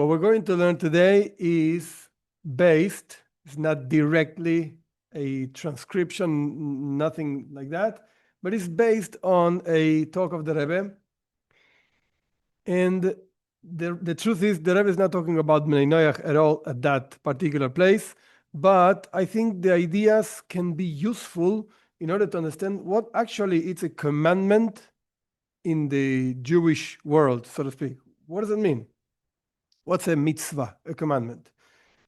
What we're going to learn today is based, it's not directly a transcription, nothing like that, but it's based on a talk of the Rebbe. And the truth is, the Rebbe is not talking about Bnei Noach at all at that particular place, but I think the ideas can be useful in order to understand what actually it's a commandment in the Jewish world, so to speak. What does it mean? What's a mitzvah, a commandment?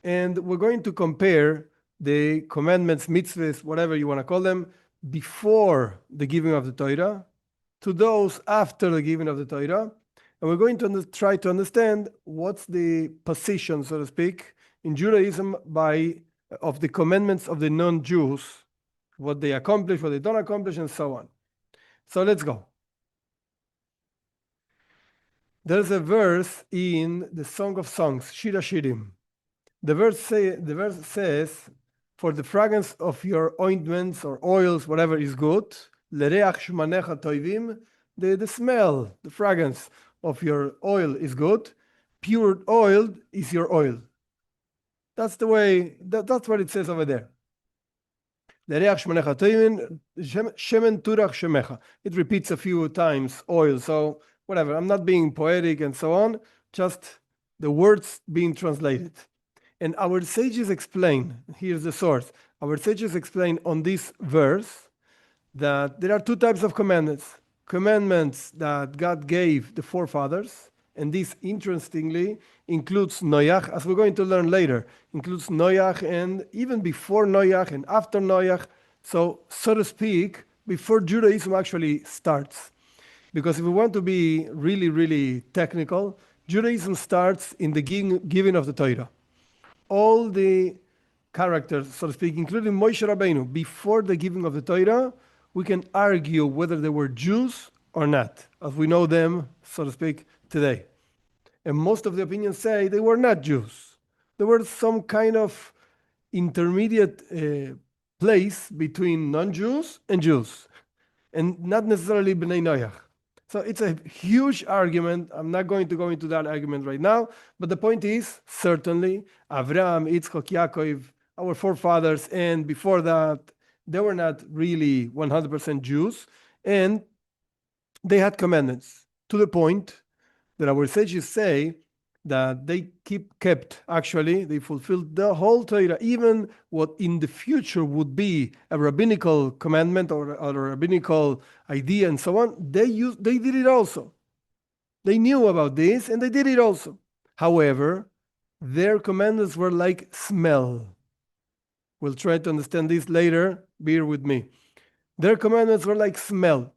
And we're going to compare the commandments, mitzvahs, whatever you want to call them, before the giving of the Torah to those after the giving of the Torah. And we're going to try to understand what's the position, so to speak, in Judaism of the commandments of the non-Jews, what they accomplish, what they don't accomplish, and so on. So let's go. There's a verse in the Song of Songs, Shira Shirim. The verse says, for the fragrance of your ointments or oils, whatever is good, lereach shmanecha toivim, the smell, the fragrance of your oil is good, pure oil is your oil. That's the way, that's what it says over there. Lereach shmanecha toivim, shemen turach shemecha. It repeats a few times, oil, so whatever, I'm not being poetic and so on, just the words being translated. And our sages explain, here's the source, our sages explain on this verse that there are two types of commandments. Commandments that God gave the forefathers, and this interestingly includes Noach, as we're going to learn later, includes Noach and even before Noach and after Noach, so to speak, before Judaism actually starts. Because if we want to be really, really technical, Judaism starts in the giving of the Torah. All the characters, so to speak, including Moshe Rabbeinu, before the giving of the Torah, we can argue whether they were Jews or not, as we know them, so to speak, today. And most of the opinions say they were not Jews. They were some kind of intermediate place between non-Jews and Jews, and not necessarily Bnei Noach. So it's a huge argument. I'm not going to go into that argument right now, but the point is, certainly, Avraham, Yitzchak, Yaakov, our forefathers, and before that, they were not really 100% Jews, and they had commandments, to the point that our sages say that they they fulfilled the whole Torah, even what in the future would be a rabbinical commandment or a rabbinical idea and so on, they did it also. They knew about this and they did it also. However, their commandments were like smell. We'll try to understand this later. Bear with me. Their commandments were like smell.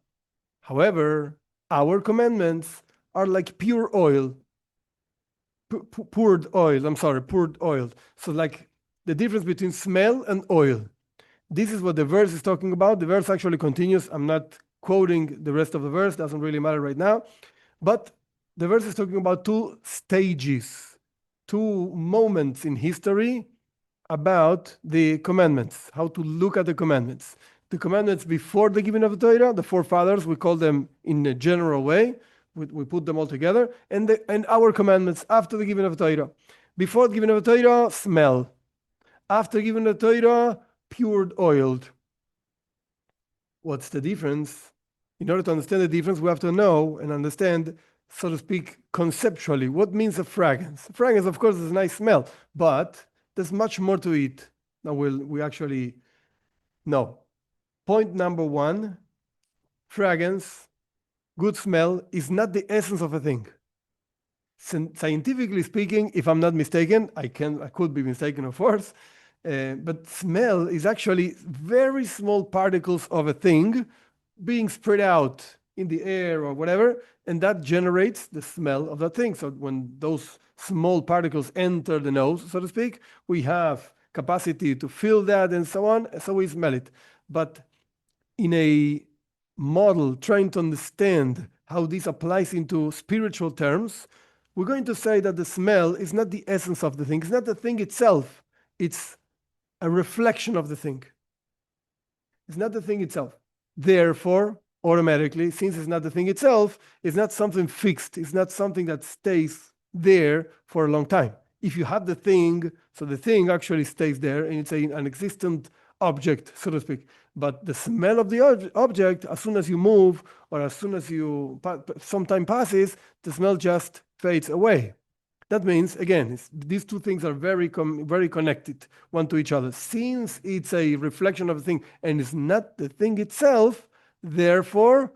However, our commandments are like pure oil. Poured oil. So like the difference between smell and oil. This is what the verse is talking about. The verse actually continues. I'm not quoting the rest of the verse. Doesn't really matter right now. But the verse is talking about two stages, two moments in history about the commandments, how to look at the commandments. The commandments before the giving of the Torah, the forefathers, we call them in a general way. We put them all together, and our commandments after the giving of the Torah. Before the giving of the Torah, smell. After giving the Torah, pure oiled. What's the difference? In order to understand the difference, we have to know and understand, so to speak, conceptually, what means a fragrance. A fragrance, of course, is a nice smell, but there's much more to it than we actually know. Point number one, fragrance, good smell, is not the essence of a thing. Scientifically speaking, if I'm not mistaken, I could be mistaken, of course, but smell is actually very small particles of a thing being spread out in the air or whatever, and that generates the smell of that thing. So when those small particles enter the nose, so to speak, we have capacity to feel that and so on, so we smell it. But in a model trying to understand how this applies into spiritual terms, we're going to say that the smell is not the essence of the thing. It's not the thing itself. It's a reflection of the thing. It's not the thing itself. Therefore, automatically, since it's not the thing itself, it's not something fixed. It's not something that stays there for a long time. If you have the thing, so the thing actually stays there and it's an existent object, so to speak. But the smell of the object, as soon as you move or as soon as some time passes, the smell just fades away. That means, again, these two things are very connected one to each other. Since it's a reflection of the thing and it's not the thing itself, therefore,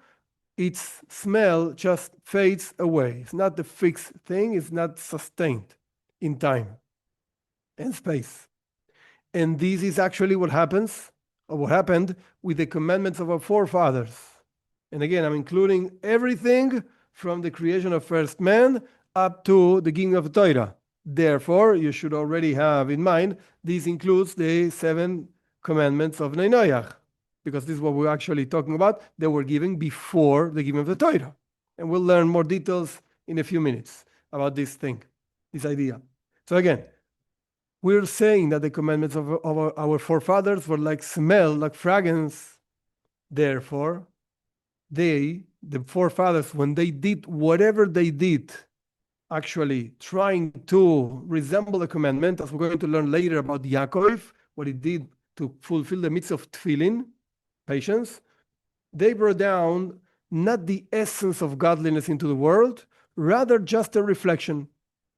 its smell just fades away. It's not the fixed thing. It's not sustained in time and space. And this is actually what happened with the commandments of our forefathers. And again, I'm including everything from the creation of first man up to the giving of the Torah. Therefore, you should already have in mind, this includes the 7 commandments of Bnei Noach, because this is what we're actually talking about. They were given before the giving of the Torah. And we'll learn more details in a few minutes about this thing, this idea. So again, we're saying that the commandments of our forefathers were like smell, like fragrance. Therefore, the forefathers, when they did whatever they did, actually trying to resemble the commandment, as we're going to learn later about Yaakov, what he did to fulfill the mitzvah of tefillin, patience, they brought down not the essence of godliness into the world, rather just a reflection.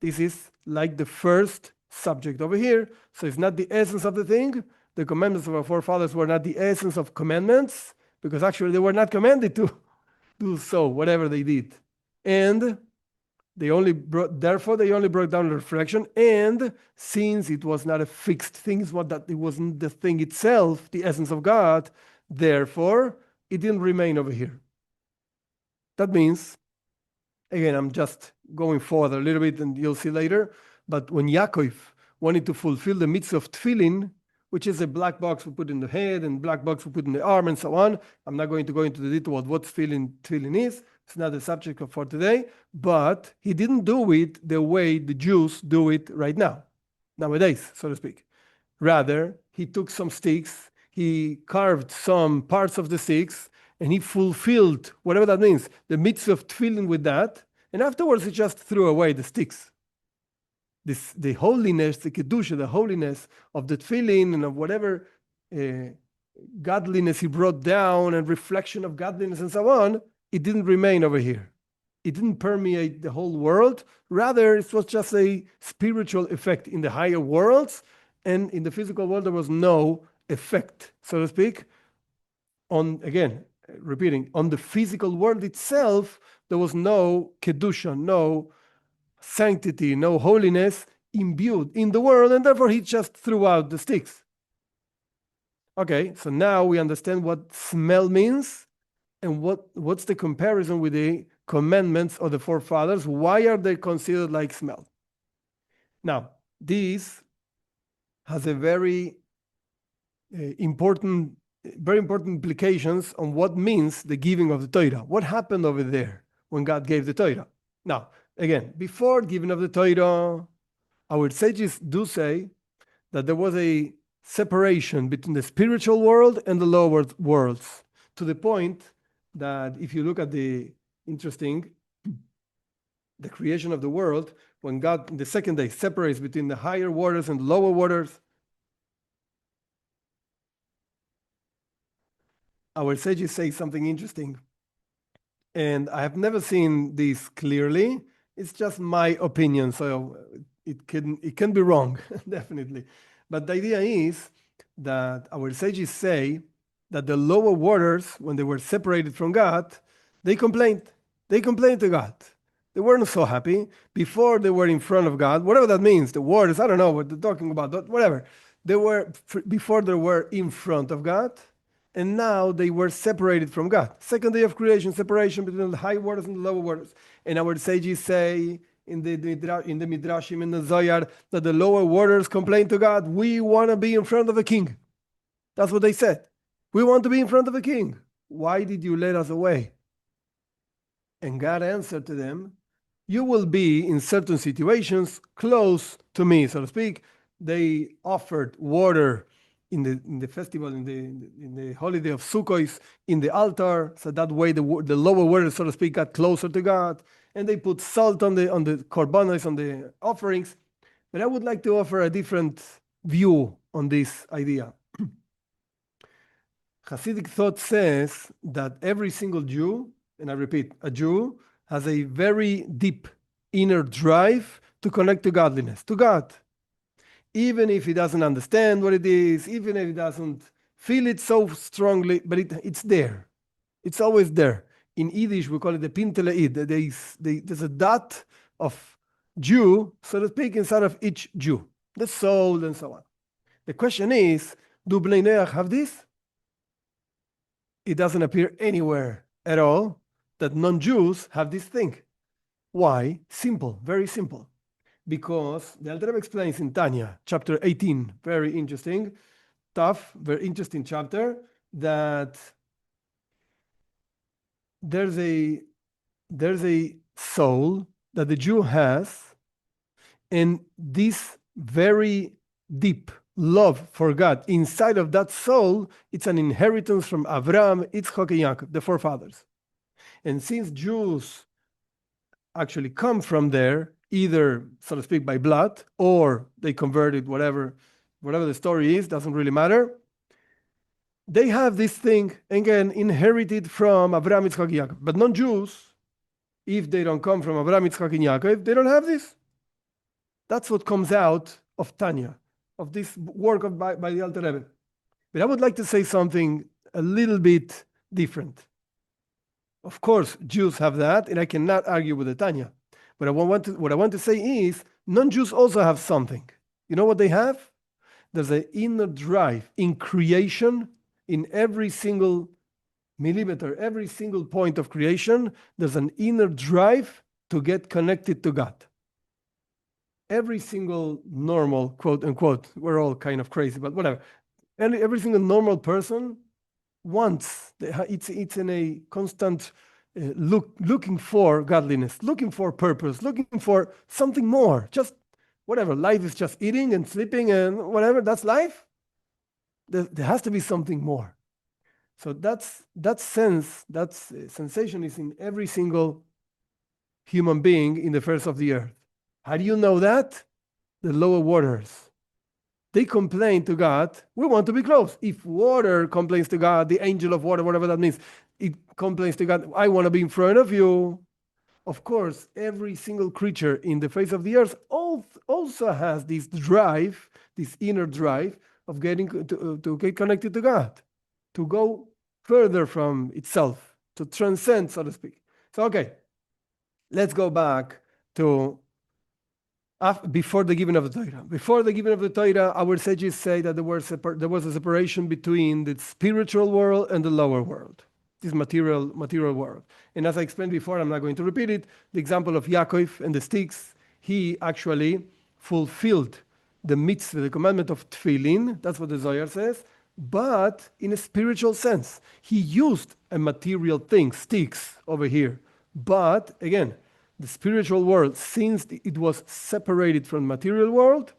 This is like the first subject over here. So it's not the essence of the thing. The commandments of our forefathers were not the essence of commandments, because actually they were not commanded to do so, whatever they did. And therefore they only brought down the reflection. And since it was not a fixed thing, it wasn't the thing itself, the essence of God, therefore it didn't remain over here. That means, again, I'm just going forward a little bit and you'll see later, but when Yaakov wanted to fulfill the mitzvah of tefillin, which is a black box we put in the head and black box we put in the arm and so on. I'm not going to go into the detail of what tefillin is. It's not the subject for today, but he didn't do it the way the Jews do it right now, nowadays, so to speak. Rather, he took some sticks, he carved some parts of the sticks, and he fulfilled, whatever that means, the mitzvah of tefillin with that, and afterwards he just threw away the sticks. The holiness, the kedusha, the holiness of the tefillin and of whatever godliness he brought down and reflection of godliness and so on, it didn't remain over here. It didn't permeate the whole world. Rather, it was just a spiritual effect in the higher worlds, and in the physical world there was no effect, so to speak. On, again, repeating, on the physical world itself, there was no kedusha, no sanctity, no holiness imbued in the world, and therefore he just threw out the sticks. Okay, so now we understand what smell means and what's the comparison with the commandments of the forefathers. Why are they considered like smell? Now, this has a very important implications on what means the giving of the Torah. What happened over there when God gave the Torah? Now, again, before giving of the Torah, our sages do say that there was a separation between the spiritual world and the lower worlds, to the point that if you look at the creation of the world, when God, in the second day, separates between the higher waters and the lower waters, our sages say something interesting. And I have never seen this clearly. It's just my opinion, so it can be wrong, definitely. But the idea is that our sages say that the lower waters, when they were separated from God, they complained. They complained to God. They weren't so happy. Before they were in front of God, whatever that means, the waters, I don't know what they're talking about, whatever. Before they were in front of God, and now they were separated from God. Second day of creation, separation between the high waters and the lower waters. And our sages say in the Midrashim, in the Zohar, that the lower waters complain to God, we want to be in front of the king. That's what they said. We want to be in front of the king. Why did you let us away? And God answered to them, you will be in certain situations close to me, so to speak. They offered water in the festival, in the holiday of Sukkot, in the altar, so that way the lower waters, so to speak, got closer to God. and they put salt on the korbanos, on the offerings. But I would like to offer a different view on this idea. Hasidic thought says that every single Jew, and I repeat, a Jew has a very deep inner drive to connect to godliness, to God. Even if he doesn't understand what it is, even if he doesn't feel it so strongly, but it's there. It's always there. In Yiddish, we call it the pinteleid. There's a dot of Jew, so to speak, inside of each Jew, the soul and so on. The question is, do Bnei Noach have this? It doesn't appear anywhere at all that non-Jews have this thing. Why? Simple, very simple. Because the Alter Rebbe explains in Tanya, chapter 18, very interesting, tough, very interesting chapter, that there's a soul that the Jew has, and this very deep love for God inside of that soul, it's an inheritance from Avraham, Yitzchak, and Yaakov, the forefathers. And since Jews actually come from there, either, so to speak, by blood, or they converted, whatever the story is, doesn't really matter. They have this thing, again, inherited from Avraham, Yitzchak, and Yaakov. But non-Jews, if they don't come from Avraham, Yitzchak, and Yaakov, they don't have this. That's what comes out of Tanya, of this work by the Alter Rebbe. But I would like to say something a little bit different. Of course, Jews have that, and I cannot argue with the Tanya. But what I want to say is, non-Jews also have something. You know what they have? There's an inner drive in creation, in every single millimeter, every single point of creation, there's an inner drive to get connected to God. Every single normal, quote unquote, we're all kind of crazy, but whatever. And every single normal person wants, it's in a constant looking for godliness, looking for purpose, looking for something more. Just whatever. Life is just eating and sleeping and whatever. That's life. There has to be something more. So that sensation is in every single human being in the face of the earth. How do you know that? The lower waters. They complain to God, we want to be close. If water complains to God, the angel of water, whatever that means, it complains to God, I want to be in front of you. Of course, every single creature in the face of the earth also has this drive, this inner drive of getting to get connected to God, to go further from itself, to transcend, so to speak. So, okay, let's go back to before the giving of the Torah. Before the giving of the Torah, our sages say that there was a separation between the spiritual world and the lower world, this material world. And as I explained before, I'm not going to repeat it, the example of Yaakov and the sticks, he actually fulfilled the mitzvah, the commandment of tefillin, that's what the Zohar says, but in a spiritual sense. He used a material thing, sticks over here. But again, the spiritual world, since it was separated from the material world,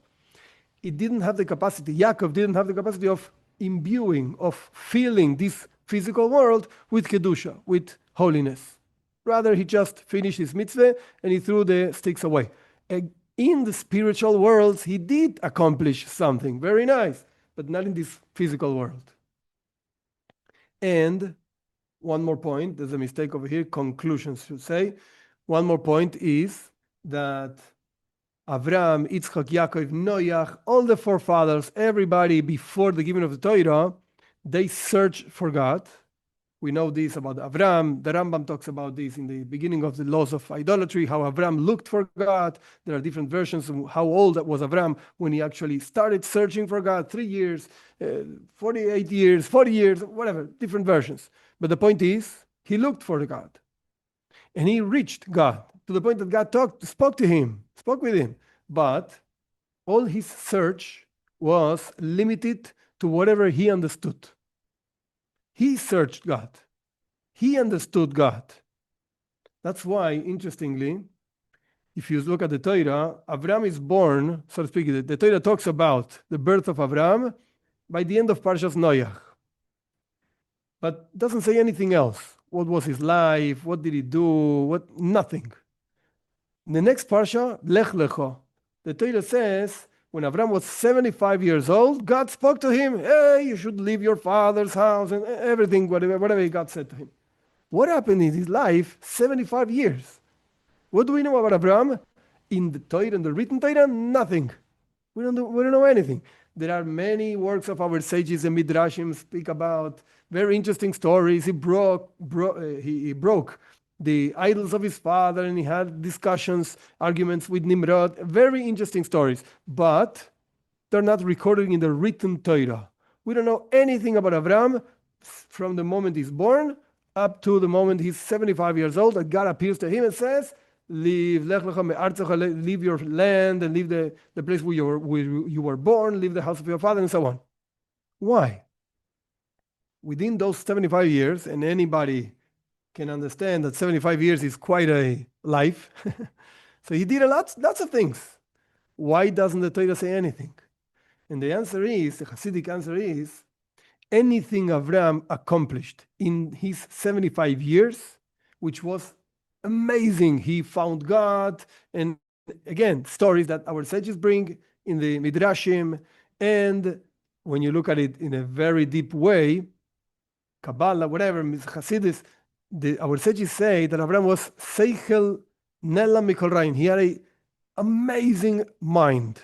it didn't have the capacity, Yaakov didn't have the capacity of imbuing, of filling this physical world with Kedusha, with holiness. Rather, he just finished his mitzvah and he threw the sticks away. In the spiritual worlds, he did accomplish something very nice, but not in this physical world. And one more point, there's a mistake over here, conclusions should say. One more point is that Avraham, Yitzchak, Yaakov, Noach, all the forefathers, everybody before the giving of the Torah, they searched for God. We know this about Avraham. The Rambam talks about this in the beginning of the laws of idolatry, how Avraham looked for God. There are different versions of how old was Avraham when he actually started searching for God, 3 years, 48 years, 40 years, whatever, different versions. But the point is, he looked for God. And he reached God to the point that God spoke with him. But all his search was limited to whatever he understood. He searched God. He understood God. That's why, interestingly, if you look at the Torah, Avraham is born, so to speak, the Torah talks about the birth of Avraham by the end of Parshas Noach. But doesn't say anything else. What was his life? What did he do? Nothing. The next parsha, Lech Lecho. The Torah says, when Avram was 75 years old, God spoke to him, hey, you should leave your father's house and everything, whatever God said to him. What happened in his life 75 years? What do we know about Avram? In the Torah, in the written Torah, nothing. We don't know anything. There are many works of our sages and midrashim speak about very interesting stories. He broke the idols of his father, and he had discussions, arguments with Nimrod. Very interesting stories, but they're not recorded in the written Torah. We don't know anything about Avram from the moment he's born up to the moment he's 75 years old, that God appears to him and says, leave your land and leave the place where you were born, leave the house of your father, and so on. Why? Within those 75 years, and anybody can understand that 75 years is quite a life, so he did lots of things. Why doesn't the Torah say anything? And the answer is, the Hasidic answer is, anything Avram accomplished in his 75 years, which was amazing. He found God, and again, stories that our sages bring in the Midrashim, and when you look at it in a very deep way, Kabbalah, whatever, Hasidus, our sages say that Avram was Seichel Nela Mikol Rain. He had an amazing mind,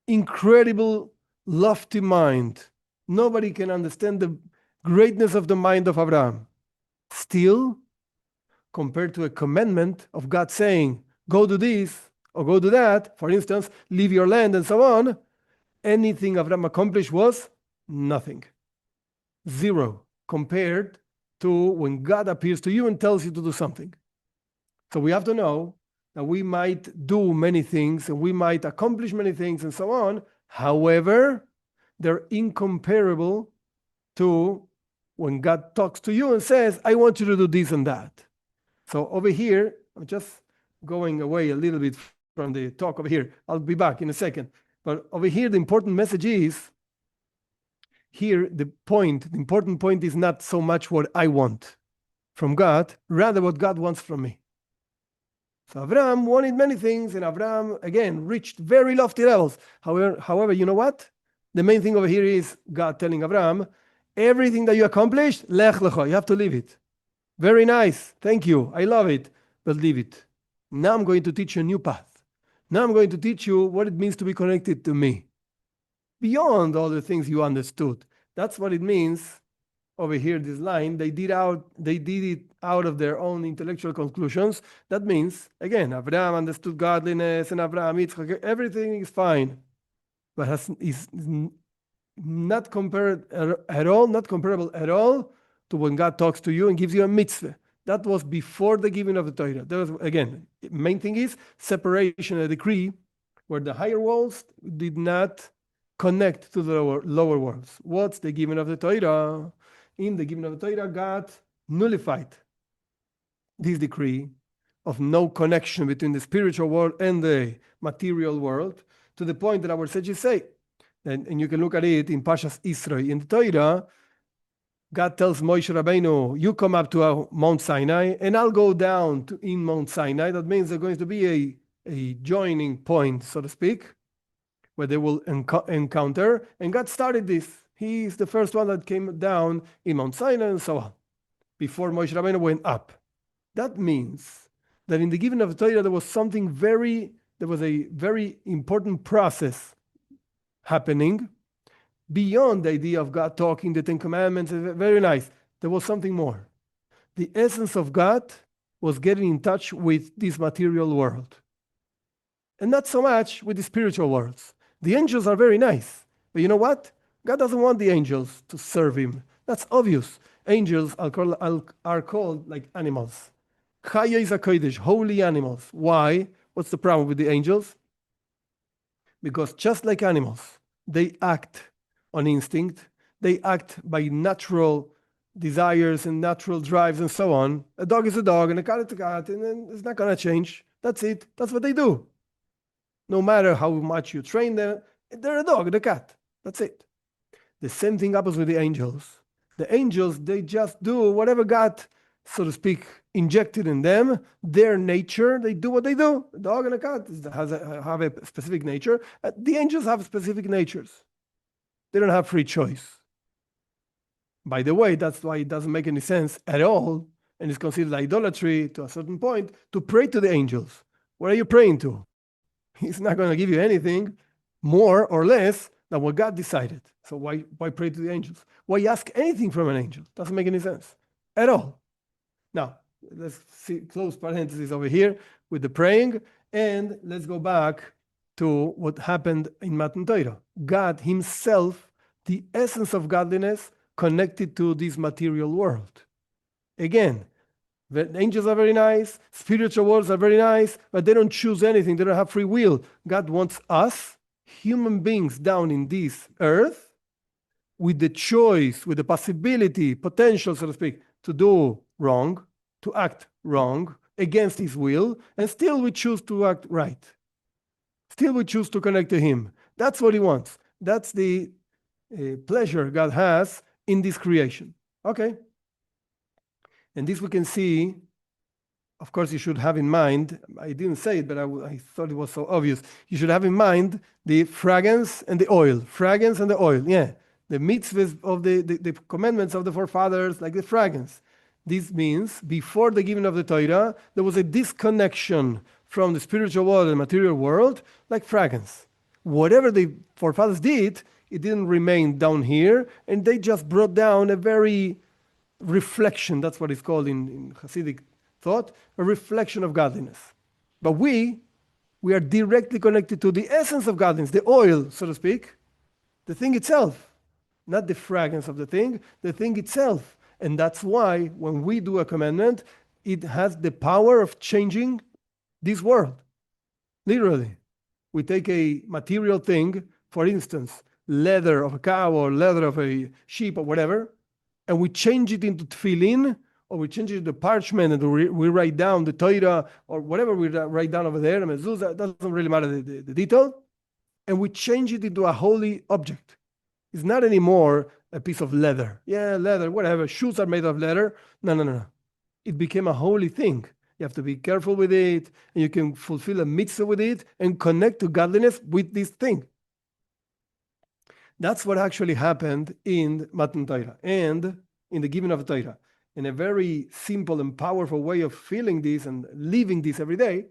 incredible, lofty mind. Nobody can understand the greatness of the mind of Abraham. Still, compared to a commandment of God saying, go do this or go do that, for instance, leave your land and so on, anything Abraham accomplished was nothing. Zero compared to when God appears to you and tells you to do something. So we have to know that we might do many things and we might accomplish many things and so on. However, they're incomparable to when God talks to you and says, I want you to do this and that. So over here, I'm just going away a little bit from the talk over here. I'll be back in a second. But over here, the important message is, here the important point is not so much what I want from God, rather what God wants from me. So Avram wanted many things, and Avram, again, reached very lofty levels. However, you know what? The main thing over here is God telling Avram, everything that you accomplished, lech lecha, you have to leave it. Very nice, thank you, I love it, but leave it. Now I'm going to teach you a new path. Now I'm going to teach you what it means to be connected to me. Beyond all the things you understood. That's what it means over here, this line, they did it out of their own intellectual conclusions. That means, again, Abraham understood godliness, and Abraham, Yitzchak, everything is fine, but is not comparable at all to when God talks to you and gives you a mitzvah. That was before the giving of the Torah. There was, again, main thing is separation, a decree where the higher worlds did not connect to the lower worlds. What's the giving of the Torah? In the giving of the Torah, God nullified this decree of no connection between the spiritual world and the material world, to the point that our sages say, and you can look at it in Pashas Israel, in the Torah, God tells Moshe Rabbeinu, you come up to Mount Sinai, and I'll go down in Mount Sinai. That means there's going to be a joining point, so to speak, where they will encounter, and God started this. He is the first one that came down in Mount Sinai and so on, before Moshe Rabbeinu went up. That means that in the giving of the Torah, there was a very important process happening beyond the idea of God talking, the Ten Commandments. Very nice. There was something more. The essence of God was getting in touch with this material world, and not so much with the spiritual worlds. The angels are very nice, but you know what? God doesn't want the angels to serve him. That's obvious. Angels are called like animals. Chaya is a kodesh, holy animals. Why? What's the problem with the angels? Because just like animals, they act on instinct. They act by natural desires and natural drives and so on. A dog is a dog and a cat is a cat, and it's not going to change. That's it. That's what they do. No matter how much you train them, they're a dog and a cat. That's it. The same thing happens with the angels. The angels, they just do whatever God, so to speak, injected in them, their nature, they do what they do. The dog and a cat have a specific nature. The angels have specific natures. They don't have free choice. By the way, that's why it doesn't make any sense at all, and it's considered idolatry to a certain point, to pray to the angels. What are you praying to? He's not going to give you anything more or less than what God decided. So why pray to the angels? Why ask anything from an angel? Doesn't make any sense at all. Now, let's see, close parentheses over here with the praying, and let's go back to what happened in Matan Torah. God himself, the essence of godliness, connected to this material world. Again, the angels are very nice, spiritual worlds are very nice, but they don't choose anything. They don't have free will. God wants us, human beings down in this earth, with the choice, with the possibility, potential, so to speak, to do wrong, to act wrong, against his will, and still we choose to act right. Still we choose to connect to him. That's what he wants. That's the pleasure God has in this creation. Okay. And this we can see, of course, you should have in mind, I didn't say it, but I thought it was so obvious. You should have in mind the fragrance and the oil. Fragrance and the oil, yeah. The mitzvahs of the commandments of the forefathers, like the fragrance. This means before the giving of the Torah, there was a disconnection from the spiritual world and the material world, like fragrance. Whatever the forefathers did, it didn't remain down here, and they just brought down a very reflection, that's what it's called in Hasidic thought, a reflection of godliness. But we are directly connected to the essence of godliness, the oil, so to speak, the thing itself, not the fragrance of the thing itself. And that's why when we do a commandment, it has the power of changing this world. Literally. We take a material thing, for instance, leather of a cow or leather of a sheep or whatever, and we change it into tefillin, or we change it into parchment, and we write down the Torah, or whatever we write down over there, the mezuzah, doesn't really matter the detail, and we change it into a holy object. It's not anymore a piece of leather. Yeah, leather, whatever. Shoes are made of leather. No. It became a holy thing. You have to be careful with it, and you can fulfill a mitzvah with it and connect to godliness with this thing. That's what actually happened in Matan Torah and in the giving of the Torah. In a very simple and powerful way of feeling this and living this every day.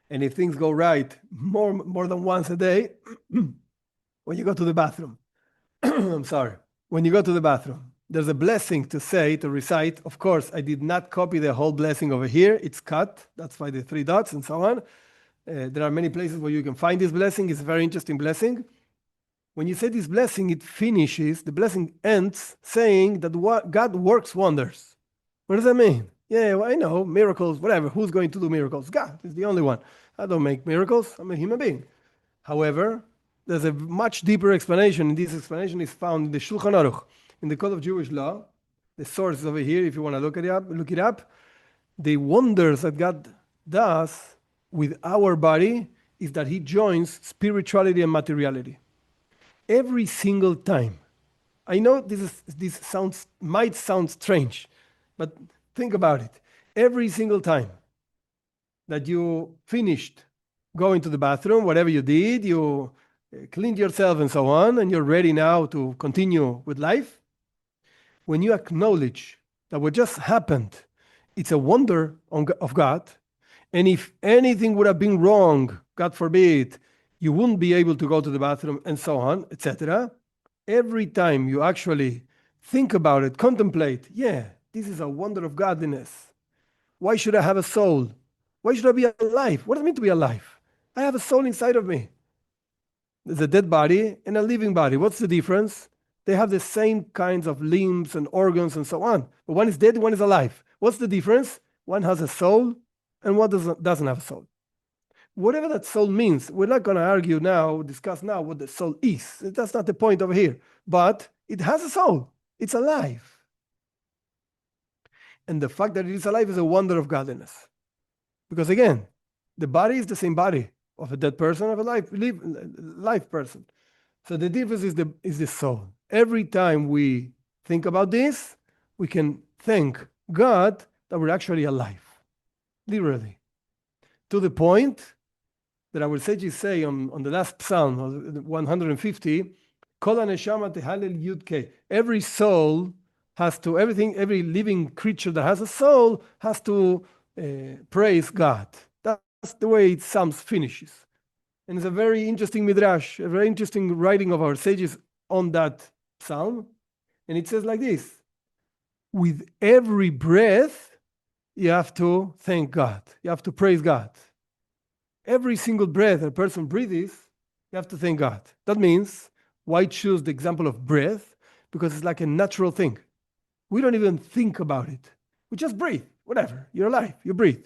And if things go right more than once a day, when you go to the bathroom, I'm sorry, when you go to the bathroom, there's a blessing to say, to recite. Of course, I did not copy the whole blessing over here. It's cut. That's why the 3 dots and so on. There are many places where you can find this blessing. It's a very interesting blessing. When you say this blessing, it finishes, the blessing ends saying that God works wonders. What does that mean? Yeah, well, I know, miracles, whatever. Who's going to do miracles? God is the only one. I don't make miracles. I'm a human being. However, there's a much deeper explanation, and this explanation is found in the Shulchan Aruch, in the Code of Jewish Law. The source is over here if you want to look it up. The wonders that God does with our body is that he joins spirituality and materiality. Every single time. I know this might sound strange, but think about it. Every single time that you finished going to the bathroom, whatever you did, you cleaned yourself and so on, and you're ready now to continue with life, when you acknowledge that what just happened, it's a wonder of God, and if anything would have been wrong, God forbid, you wouldn't be able to go to the bathroom and so on, etc. Every time you actually think about it, contemplate, yeah, this is a wonder of godliness. Why should I have a soul? Why should I be alive? What does it mean to be alive? I have a soul inside of me. There's a dead body and a living body. What's the difference? They have the same kinds of limbs and organs and so on. But one is dead, one is alive. What's the difference? One has a soul and one doesn't have a soul. Whatever that soul means, we're not going to discuss now what the soul is. That's not the point over here. But it has a soul. It's alive. And the fact that it is alive is a wonder of godliness. Because again, the body is the same body of a dead person, of a live person. So the difference is the soul. Every time we think about this, we can thank God that we're actually alive, literally, to the point that our sages say on the last psalm, 150, Kol haneshama tehalel yud-ke. Every soul has to, every living creature that has a soul has to praise God. That's the way it Psalms finishes. And it's a very interesting midrash, a very interesting writing of our sages on that psalm. And it says like this: with every breath, you have to thank God. You have to praise God. Every single breath a person breathes, you have to thank God. That means, why choose the example of breath? Because it's like a natural thing. We don't even think about it. We just breathe, whatever. You're alive, you breathe.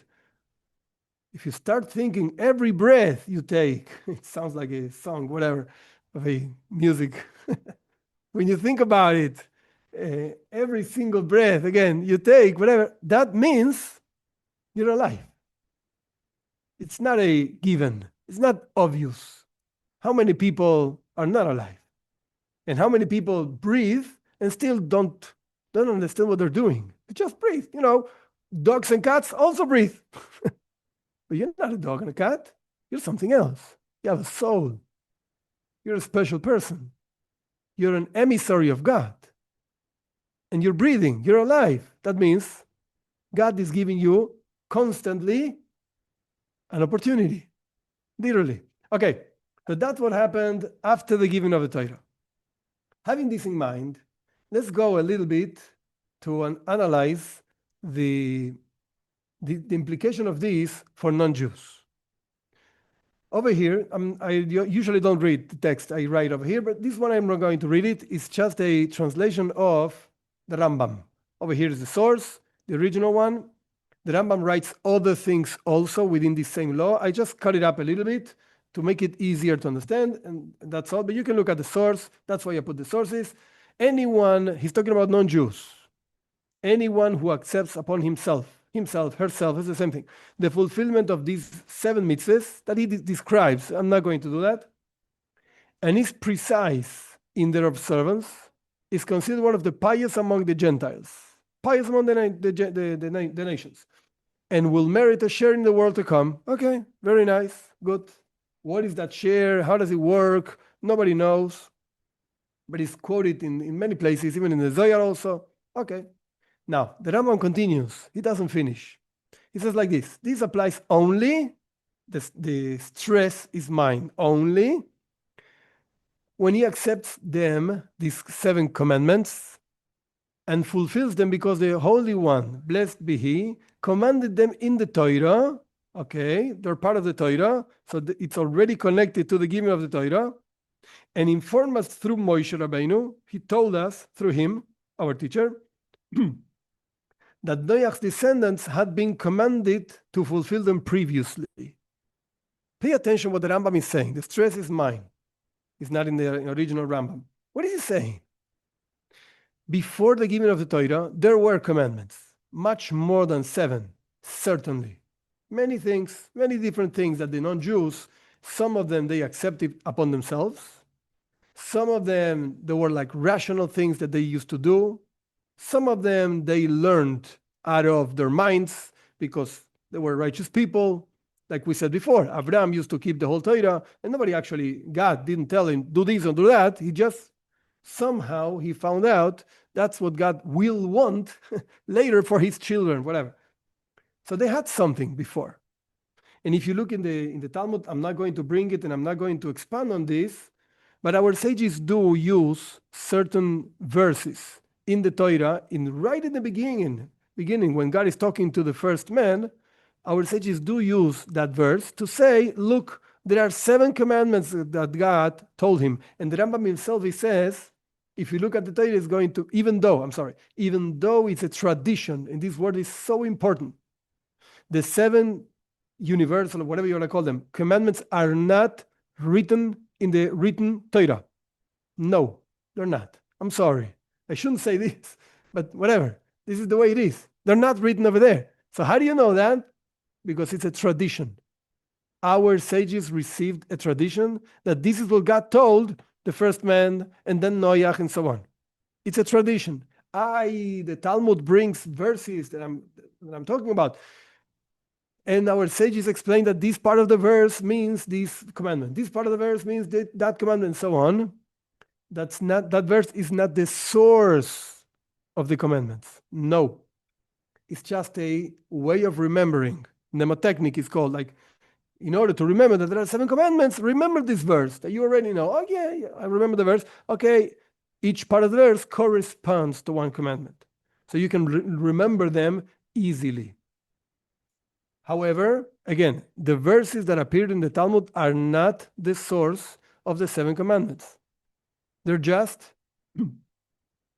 If you start thinking every breath you take, it sounds like a song, whatever, of a music. When you think about it, every single breath, again, you take, whatever, that means you're alive. It's not a given. It's not obvious. How many people are not alive? And how many people breathe and still don't understand what they're doing? They just breathe. Dogs and cats also breathe. But you're not a dog and a cat. You're something else. You have a soul. You're a special person. You're an emissary of God. And you're breathing. You're alive. That means God is giving you constantly an opportunity. Literally. Okay, so that's what happened after the giving of the Torah. Having this in mind, let's go a little bit to analyze the implication of this for non-Jews. Over here, I usually don't read the text I write over here, but this one I'm not going to read it. It's just a translation of the Rambam. Over here is the source, the original one. The Rambam writes other things also within this same law. I just cut it up a little bit to make it easier to understand, and that's all. But you can look at the source. That's why I put the sources. Anyone, he's talking about non-Jews. Anyone who accepts upon himself, herself, is the same thing. The fulfillment of these 7 mitzvahs that he describes, I'm not going to do that, and is precise in their observance, is considered one of the pious among the Gentiles, pious among the nations, and will merit a share in the world to come. Okay, very nice, good. What is that share? How does it work? Nobody knows, but it's quoted in many places, even in the Zohar also. Okay. Now, the Rambam continues. He doesn't finish. He says like this: this applies only, the stress is mine, only when he accepts them, these 7 commandments, and fulfills them, because the Holy One, blessed be He, commanded them in the Torah. Okay, they're part of the Torah, so it's already connected to the giving of the Torah, and informed us through Moshe Rabbeinu. He told us through him, our teacher, that Noach's descendants had been commanded to fulfill them previously. Pay attention what the Rambam is saying. The stress is mine. It's not in the original Rambam. What is he saying? Before the giving of the Torah, there were commandments, much more than 7, certainly. Many things, many different things that the non-Jews, some of them they accepted upon themselves. Some of them, they were like rational things that they used to do. Some of them they learned out of their minds because they were righteous people. Like we said before, Abraham used to keep the whole Torah, and God didn't tell him, do this or do that. He just, somehow he found out that's what God will want later for his children, whatever. So they had something before. And if you look in the Talmud, I'm not going to bring it and I'm not going to expand on this, but our sages do use certain verses in the Torah, right in the beginning when God is talking to the first man. Our sages do use that verse to say, look, there are 7 commandments that God told him. And the Rambam himself, he says, if you look at the Torah, it's going to, even though it's a tradition, and this word is so important, the 7 universal, or whatever you want to call them, commandments are not written in the written Torah. No, they're not. I'm sorry. I shouldn't say this, but whatever. This is the way it is. They're not written over there. So how do you know that? Because it's a tradition. Our sages received a tradition that this is what God told the first man, and then Noach, and so on. It's a tradition. The Talmud brings verses that I'm talking about. And our sages explain that this part of the verse means this commandment. This part of the verse means that commandment, and so on. That verse is not the source of the commandments. No. It's just a way of remembering. Mnemotechnic is called, like, in order to remember that there are 7 commandments, remember this verse that you already know. Oh, yeah, I remember the verse. Okay, each part of the verse corresponds to one commandment. So you can remember them easily. However, again, the verses that appeared in the Talmud are not the source of the 7 commandments. They're just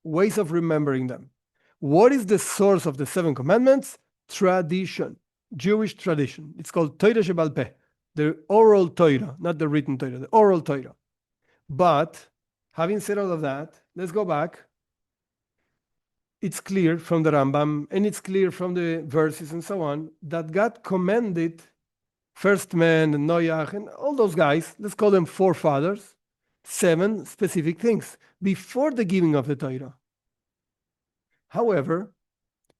ways of remembering them. What is the source of the 7 commandments? Tradition, Jewish tradition. It's called Torah Shebal Peh, the oral Torah, not the written Torah, the oral Torah. But having said all of that, let's go back. It's clear from the Rambam, and it's clear from the verses and so on, that God commanded first man and Noach and all those guys, let's call them forefathers, 7 specific things before the giving of the Torah. However,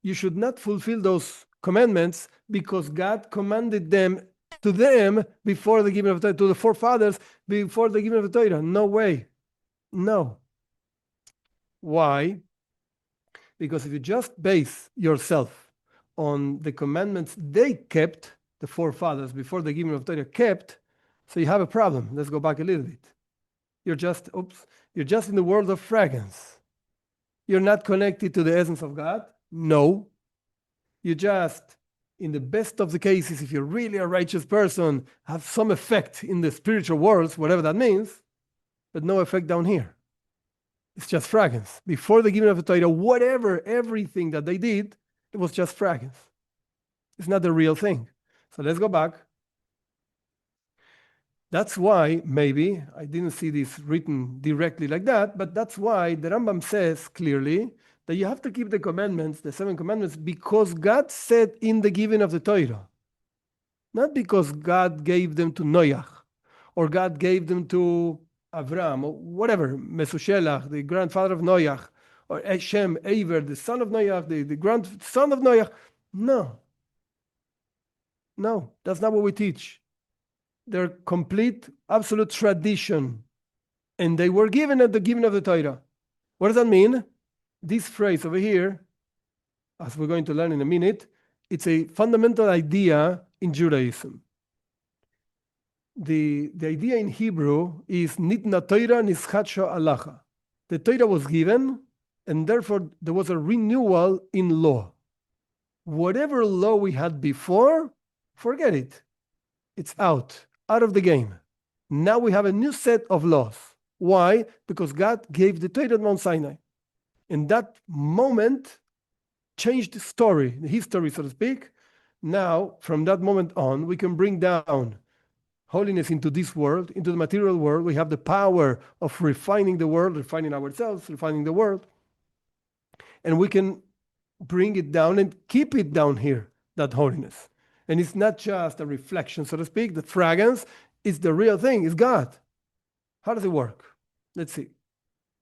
you should not fulfill those commandments because God commanded them to them before the giving of the Torah, to the forefathers before the giving of the Torah. No way. No. Why? Because if you just base yourself on the commandments they kept, the forefathers before the giving of Torah kept, so you have a problem. Let's go back a little bit. You're just in the world of fragrance. You're not connected to the essence of God. No. You just, in the best of the cases, if you're really a righteous person, have some effect in the spiritual worlds, whatever that means, but no effect down here. It's just fragrance. Before the giving of the Torah, everything that they did, it was just fragrance. It's not the real thing. So let's go back. That's why, maybe, I didn't see this written directly like that, but that's why the Rambam says clearly that you have to keep the commandments, the 7 commandments, because God said in the giving of the Torah. Not because God gave them to Noach, or God gave them to Avram, or whatever, Mesushelach, the grandfather of Noach, or Shem, Aver, the son of Noach, the grandson of Noach. No, that's not what we teach. They're complete, absolute tradition. And they were given at the giving of the Torah. What does that mean? This phrase over here, as we're going to learn in a minute, it's a fundamental idea in Judaism. The idea in Hebrew is Nitna Torah Nischatsha Alacha. The Torah was given, and therefore there was a renewal in law. Whatever law we had before, forget it. It's out of the game. Now we have a new set of laws. Why? Because God gave the Torah at Mount Sinai. And that moment changed the story, the history, so to speak. Now, from that moment on, we can bring down holiness into this world, into the material world. We have the power of refining the world, refining ourselves, refining the world. And we can bring it down and keep it down here, that holiness. And it's not just a reflection, so to speak. The fragrance is the real thing, it's God. How does it work? Let's see.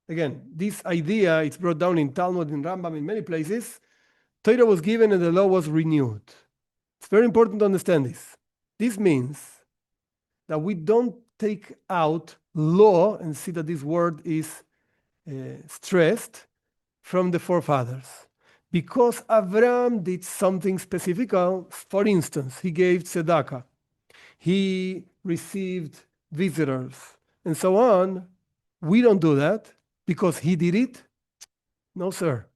Again, this idea, it's brought down in Talmud, in Rambam, in many places. Torah was given and the law was renewed. It's very important to understand this. This means that we don't take out law, and see that this word is stressed, from the forefathers. Because Avram did something specific, for instance, he gave tzedakah, he received visitors, and so on. We don't do that because he did it. No, sir.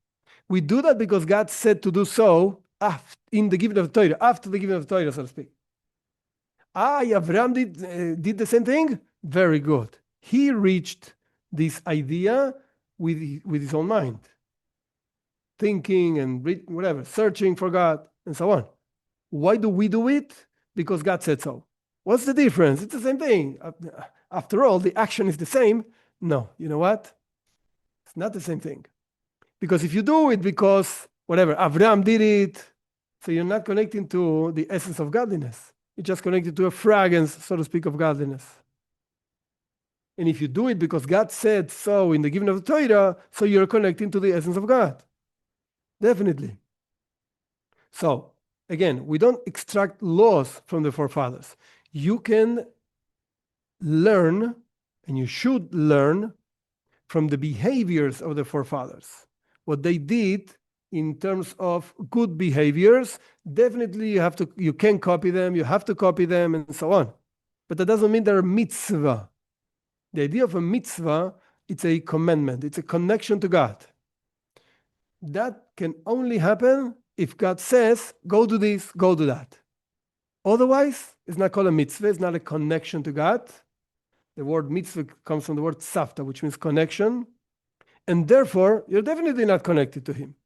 We do that because God said to do so in the giving of the Torah, after the giving of the Torah, so to speak. Avram did the same thing? Very good. He reached this idea with his own mind. Thinking and whatever, searching for God, and so on. Why do we do it? Because God said so. What's the difference? It's the same thing. After all, the action is the same. No, you know what? It's not the same thing. Because if you do it because, whatever, Avram did it, so you're not connecting to the essence of godliness. You're just connected to a fragrance, so to speak, of godliness. And if you do it because God said so in the giving of the Torah, so you're connecting to the essence of God. Definitely. So, again, we don't extract laws from the forefathers. You can learn, and you should learn, from the behaviors of the forefathers. What they did in terms of good behaviors, definitely you can copy them, you have to copy them, and so on. But that doesn't mean they're a mitzvah. The idea of a mitzvah, it's a commandment, it's a connection to God. That can only happen if God says, go do this, go do that. Otherwise, it's not called a mitzvah, it's not a connection to God. The word mitzvah comes from the word savta, which means connection. And therefore, you're definitely not connected to Him.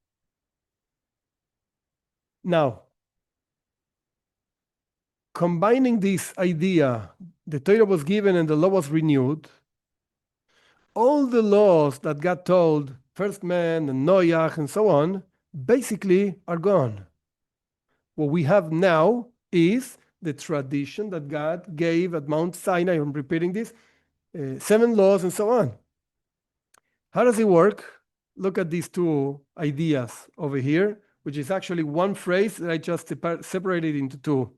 Now, combining this idea, the Torah was given and the law was renewed, all the laws that God told, first man and Noach and so on, basically are gone. What we have now is the tradition that God gave at Mount Sinai. I'm repeating this, 7 laws and so on. How does it work? Look at these 2 ideas over here, which is actually one phrase that I just separated into 2.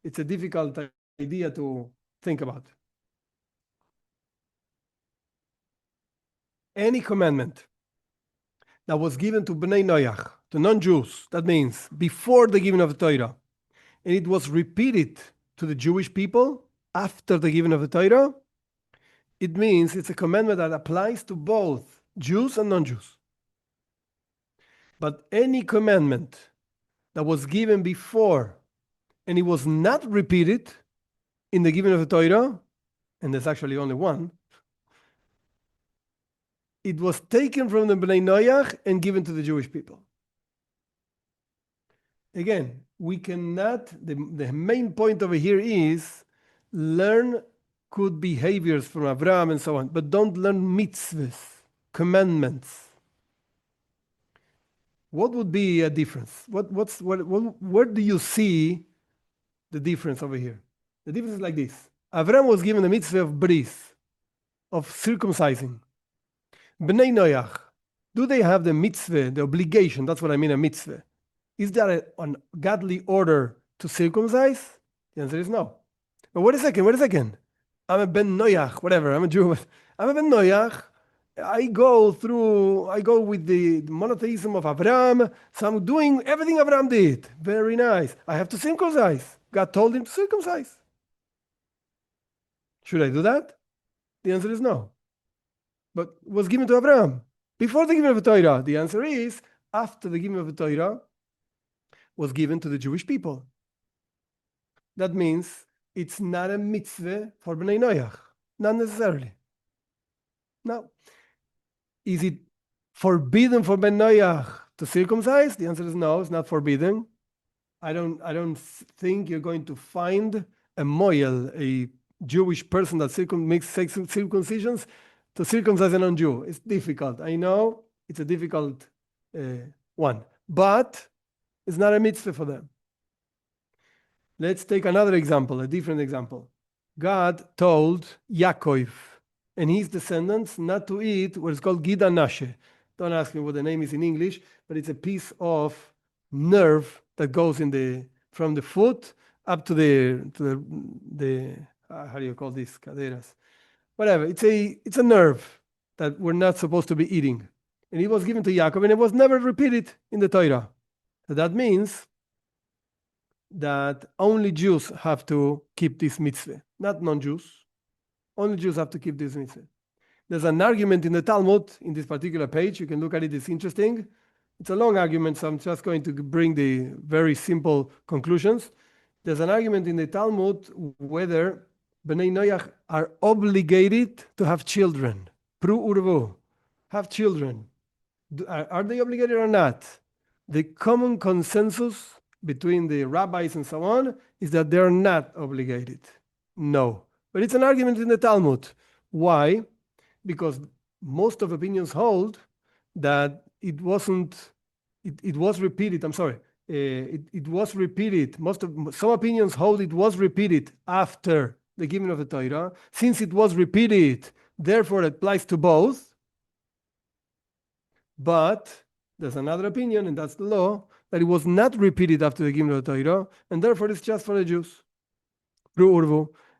It's a difficult idea to think about. Any commandment that was given to Bnei Noach, to non-Jews, that means before the giving of the Torah, and it was repeated to the Jewish people after the giving of the Torah, it means it's a commandment that applies to both Jews and non-Jews. But any commandment that was given before and it was not repeated in the giving of the Torah, and there's actually only one, it was taken from the Bnei Noach and given to the Jewish people. Again, we cannot, the main point over here is learn good behaviors from Abraham and so on, but don't learn mitzvahs, commandments. What would be a difference? Where do you see the difference over here? The difference is like this. Abraham was given the mitzvah of bris, of circumcising. Bnei Noach, do they have the mitzvah, the obligation? That's what I mean, a mitzvah. Is there an godly order to circumcise? The answer is no. But wait a second. I'm a Ben Noach, whatever, I'm a Jew. I'm a Ben Noach. I go with the monotheism of Abraham, so I'm doing everything Abraham did. Very nice. I have to circumcise. God told him to circumcise. Should I do that? The answer is no. But it was given to Abraham. Before the giving of the Torah, the answer is after the giving of the Torah was given to the Jewish people. That means it's not a mitzvah for Bnei Noach. Not necessarily. Now, is it forbidden for Ben Noach to circumcise? The answer is no, it's not forbidden. I don't think you're going to find a moel, a Jewish person that makes circumcisions, to circumcise a non-Jew. It's difficult. I know it's a difficult one, but it's not a mitzvah for them. Let's take another example, a different example. God told Yaakov and his descendants not to eat what is called Gida Nashe. Don't ask me what the name is in English, but it's a piece of nerve that goes from the foot up to the how do you call this? Caderas. Whatever. It's a nerve that we're not supposed to be eating. And it was given to Yaakov and it was never repeated in the Torah. So that means that only Jews have to keep this mitzvah, not non-Jews. Only Jews have to keep this mitzvah. There's an argument in the Talmud, in this particular page. You can look at it, it's interesting. It's a long argument, so I'm just going to bring the very simple conclusions. There's an argument in the Talmud whether Bnei Noach are obligated to have children. Pru urvu, have children. Are they obligated or not? The common consensus between the rabbis and so on is that they're not obligated. No. But it's an argument in the Talmud. Why? Because most of opinions hold that it was repeated. I'm sorry. It was repeated. Some opinions hold it was repeated after the giving of the Torah. Since it was repeated, therefore it applies to both. But There's another opinion, and that's the law, that it was not repeated after the giving of the Torah, and therefore it's just for the Jews.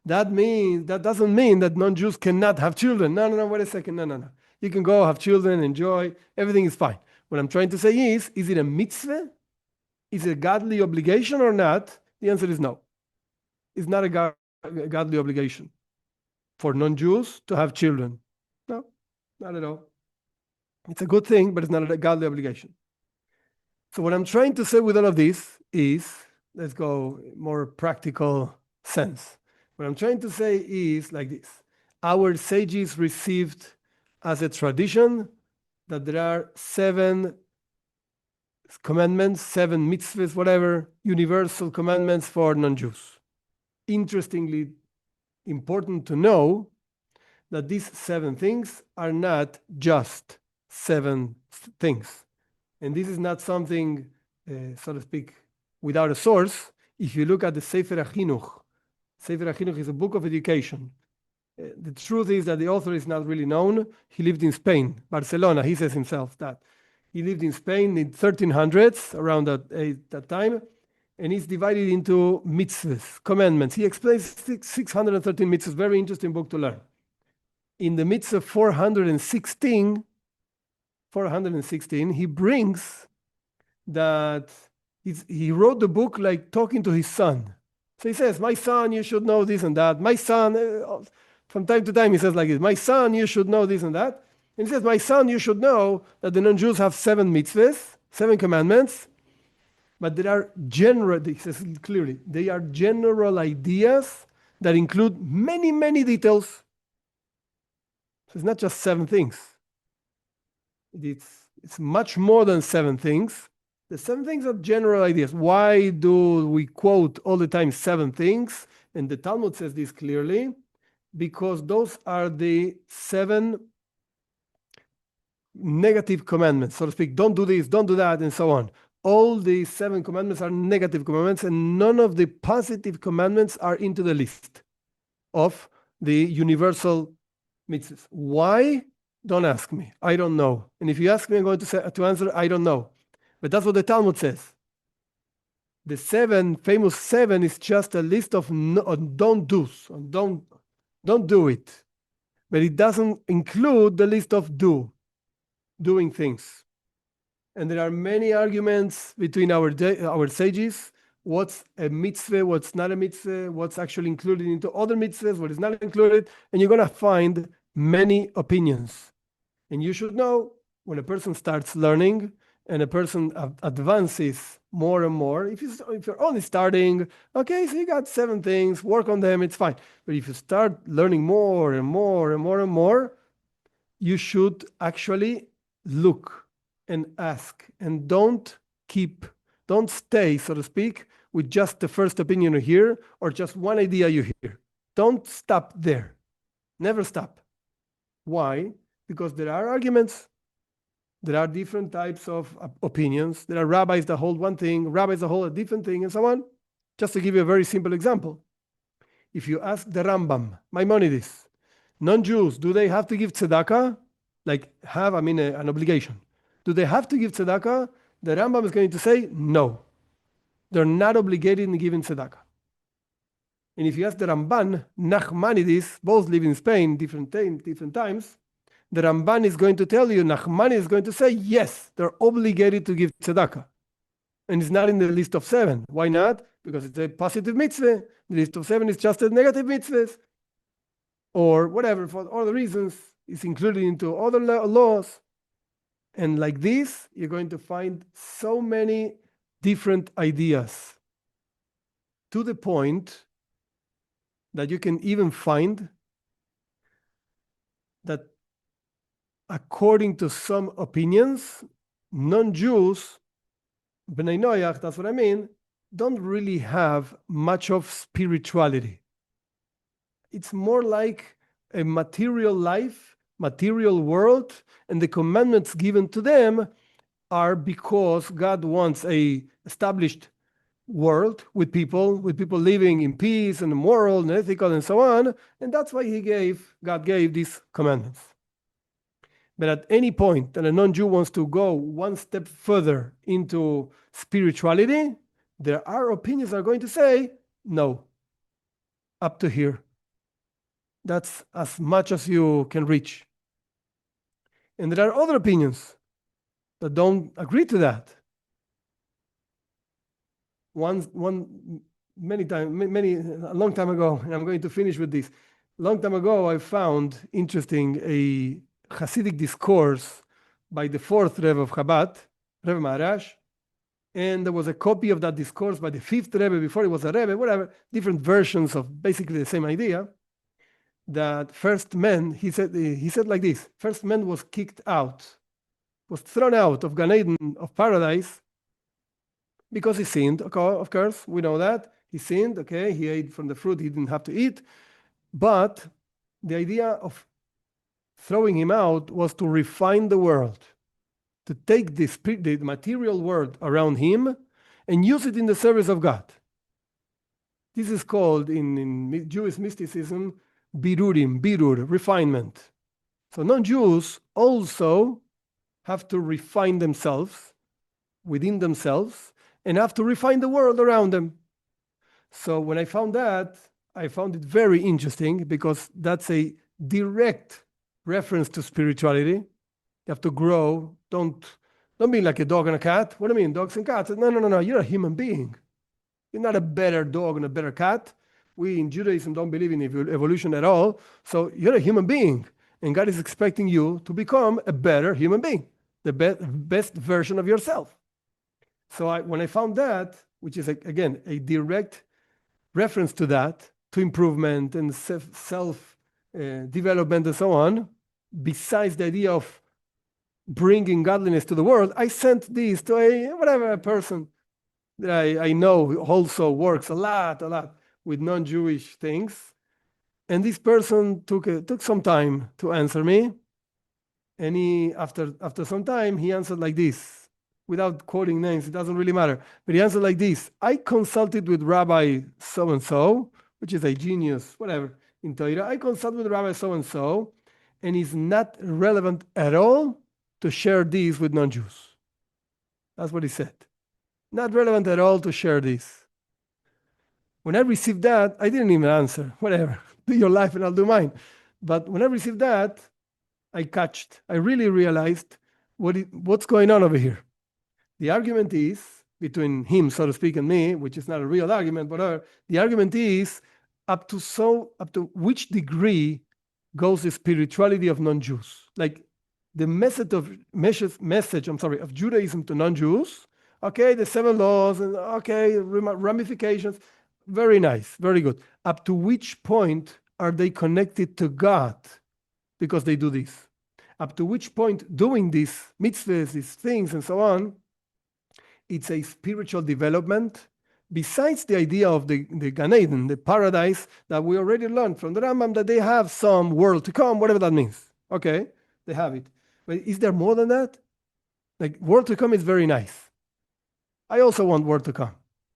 That doesn't mean that non-Jews cannot have children. No, wait a second. No. You can go have children, enjoy, everything is fine. What I'm trying to say is it a mitzvah? Is it a godly obligation or not? The answer is no. It's not a godly obligation for non-Jews to have children. No, not at all. It's a good thing, but it's not a godly obligation. So what I'm trying to say with all of this is, let's go more practical sense. What I'm trying to say is like this. Our sages received as a tradition that there are 7 commandments, 7 mitzvahs, whatever, universal commandments for non-Jews. Interestingly, important to know that these 7 things are not just 7 things. And this is not something, so to speak, without a source. If you look at the Sefer HaChinuch is a book of education. The truth is that the author is not really known. He lived in Spain, Barcelona. He says himself that. He lived in Spain in 1300s, around that time, and it's divided into mitzvahs, commandments. He explains 613 mitzvahs, very interesting book to learn. In the mitzvah 416, he brings that he wrote the book like talking to his son. So he says, my son, you should know this and that. My son, from time to time he says like this, my son, you should know this and that. And he says, my son, you should know that the non-Jews have 7 mitzvahs, 7 commandments, but there are general, he says clearly, they are general ideas that include many, many details. So it's not just 7 things. It's much more than 7 things. The 7 things are general ideas. Why do we quote all the time 7 things? And the Talmud says this clearly, because those are the 7 negative commandments, so to speak. Don't do this, don't do that, and so on. All the 7 commandments are negative commandments, and none of the positive commandments are into the list of the universal mitzvahs. Why? Don't ask me. I don't know. And if you ask me, I'm going to answer, I don't know. But that's what the Talmud says. The famous 7 is just a list of don't do's. Don't do it. But it doesn't include the list of doing things. And there are many arguments between our sages. What's a mitzvah, what's not a mitzvah, what's actually included into other mitzvahs, what is not included. And you're going to find many opinions. And you should know when a person starts learning and a person advances more and more, if you're only starting, okay, so you got 7 things, work on them, it's fine. But if you start learning more and more and more and more, you should actually look and ask, and don't stay, so to speak, with just the first opinion you hear or just one idea you hear. Don't stop there. Never stop. Why? Because there are arguments. There are different types of opinions. There are rabbis that hold one thing, rabbis that hold a different thing, and so on. Just to give you a very simple example. If you ask the Rambam, Maimonides, non-Jews, do they have to give tzedakah? An obligation. Do they have to give tzedakah? The Rambam is going to say, no. They're not obligated in giving tzedakah. And if you ask the Ramban, Nachmanides, both live in Spain, different times, the Ramban is going to tell you, Nachmani is going to say, yes, they're obligated to give tzedakah. And it's not in the list of 7. Why not? Because it's a positive mitzvah. The list of 7 is just a negative mitzvahs. Or whatever, for other reasons, it's included into other laws. And like this, you're going to find so many different ideas, to the point that you can even find that according to some opinions, non-Jews, Bnei Noach, that's what I mean, don't really have much of spirituality. It's more like a material life, material world, and the commandments given to them are because God wants a established world with people living in peace and moral and ethical and so on, and that's why God gave these commandments. But at any point that a non-Jew wants to go one step further into spirituality, there are opinions that are going to say, no, up to here. That's as much as you can reach. And there are other opinions that don't agree to that. A long time ago, and I'm going to finish with this. A long time ago, I found interesting a Hasidic discourse by the fourth Rebbe of Chabad, Rebbe Maharash, and there was a copy of that discourse by the fifth Rebbe before he was a Rebbe, whatever, different versions of basically the same idea. That first man, he said like this: first man was kicked out, was thrown out of Gan Eden, of paradise, because he sinned. Of course, we know that he sinned. Okay, he ate from the fruit he didn't have to eat, but the idea of throwing him out was to refine the world, to take the material world around him and use it in the service of God. This is called in Jewish mysticism birur, refinement. So non-Jews also have to refine themselves within themselves and have to refine the world around them. So when I found that, I found it very interesting because that's a direct reference to spirituality. You have to grow. Don't be like a dog and a cat. What do you mean, dogs and cats? No. You're a human being. You're not a better dog and a better cat. We in Judaism don't believe in evolution at all. So you're a human being. And God is expecting you to become a better human being, the best version of yourself. So when I found that, which is, again, a direct reference to that, to improvement and self-development and so on, besides the idea of bringing godliness to the world, I sent this to a person that I know also works a lot with non-Jewish things. And this person took some time to answer me. And he, after some time, he answered like this, without quoting names, it doesn't really matter. But he answered like this: I consulted with Rabbi so-and-so, which is a genius, whatever, in Torah. I consulted with Rabbi so-and-so, and it's not relevant at all to share these with non-Jews. That's what he said. Not relevant at all to share this. When I received that, I didn't even answer. Whatever, do your life and I'll do mine. But when I received that, I really realized what's going on over here. The argument is between him, so to speak, and me, which is not a real argument, but the argument is up to which degree goes the spirituality of non-Jews. Like the message of Judaism to non-Jews. Okay, the 7 laws, and okay, ramifications. Very nice, very good. Up to which point are they connected to God because they do this? Up to which point doing these mitzvahs, these things, and so on, it's a spiritual development, besides the idea of the Gan Eden, the paradise that we already learned from the Rambam that they have some world to come, whatever that means. Okay, they have it. But is there more than that? Like, world to come is very nice. I also want world to come.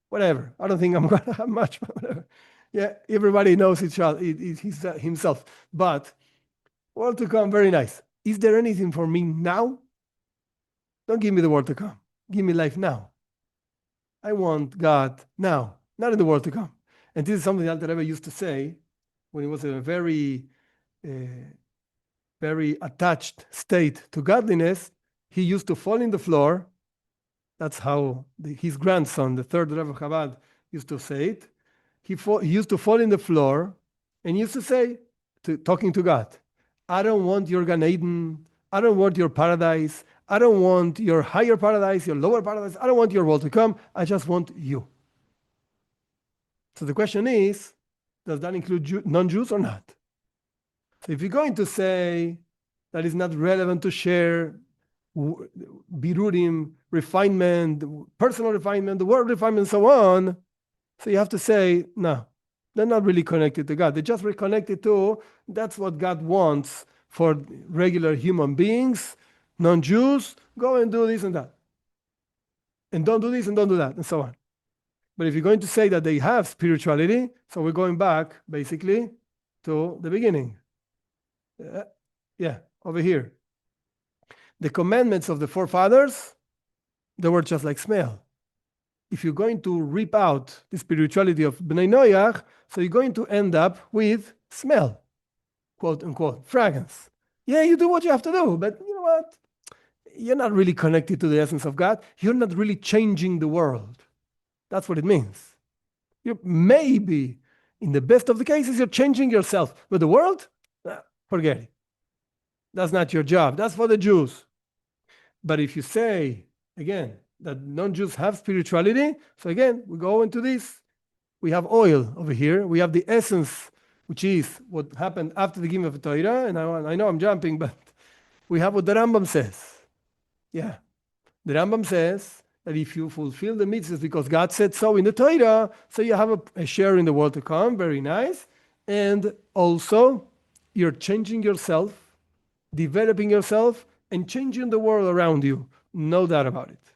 Whatever. I don't think I'm going to have much, but whatever. Yeah, everybody knows himself. But world to come, very nice. Is there anything for me now? Don't give me the world to come. Give me life now. I want God now, not in the world to come. And this is something that Rabbi used to say when he was in a very attached state to godliness. He used to fall in the floor. That's how his grandson, the third Rebbe of Chabad, used to say it. He used to fall in the floor and he used to say, talking to God, I don't want your Gan Eden. I don't want your paradise. I don't want your higher paradise, your lower paradise. I don't want your world to come. I just want you. So the question is, does that include non-Jews or not? So if you're going to say that it's not relevant to share birurim, refinement, personal refinement, the word refinement, and so on, so you have to say, no, they're not really connected to God. They're just reconnected to, that's what God wants for regular human beings, non-Jews, go and do this and that. And don't do this and don't do that, and so on. But if you're going to say that they have spirituality, so we're going back, basically, to the beginning. Yeah, over here. The commandments of the forefathers, they were just like smell. If you're going to rip out the spirituality of Bnei Noach, so you're going to end up with smell, quote unquote, fragrance. Yeah, you do what you have to do, but you know what? You're not really connected to the essence of God. You're not really changing the world. That's what it means. You maybe, in the best of the cases, you're changing yourself. But the world, forget it. That's not your job. That's for the Jews. But if you say, again, that non-Jews have spirituality, so again, we go into this. We have oil over here. We have the essence, which is what happened after the giving of the Torah. And I know I'm jumping, but we have what the Rambam says. Yeah. The Rambam says that if you fulfill the mitzvahs because God said so in the Torah, so you have a share in the world to come. Very nice. And also, you're changing yourself, developing yourself, and changing the world around you. No doubt about it.